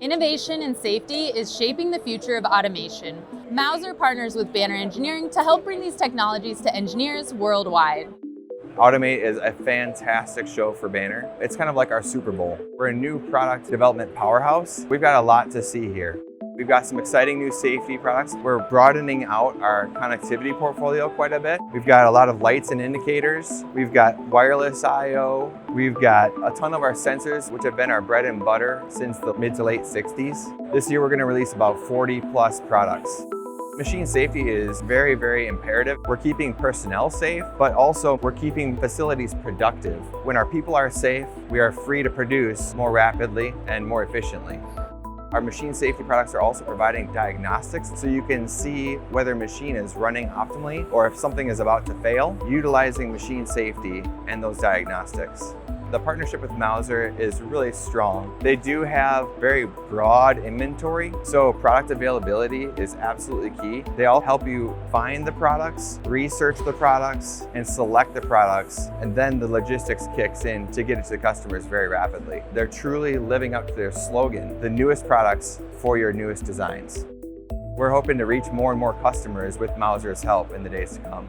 Innovation and safety is shaping the future of automation. Mouser partners with Banner Engineering to help bring these technologies to engineers worldwide. Automate is a fantastic show for Banner. It's kind of like our Super Bowl. We're a new product development powerhouse. We've got a lot to see here. We've got some exciting new safety products. We're broadening out our connectivity portfolio quite a bit. We've got a lot of lights and indicators. We've got wireless I/O. We've got a ton of our sensors, which have been our bread and butter since the mid to late 60s. This year, we're going to release about 40 plus products. Machine safety is very, very imperative. We're keeping personnel safe, but also we're keeping facilities productive. When our people are safe, we are free to produce more rapidly and more efficiently. Our machine safety products are also providing diagnostics, so you can see whether a machine is running optimally or if something is about to fail, utilizing machine safety and those diagnostics. The partnership with Mouser is really strong. They do have very broad inventory, so product availability is absolutely key. They all help you find the products, research the products, and select the products, and then the logistics kicks in to get it to the customers very rapidly. They're truly living up to their slogan, the newest products for your newest designs. We're hoping to reach more and more customers with Mouser's help in the days to come.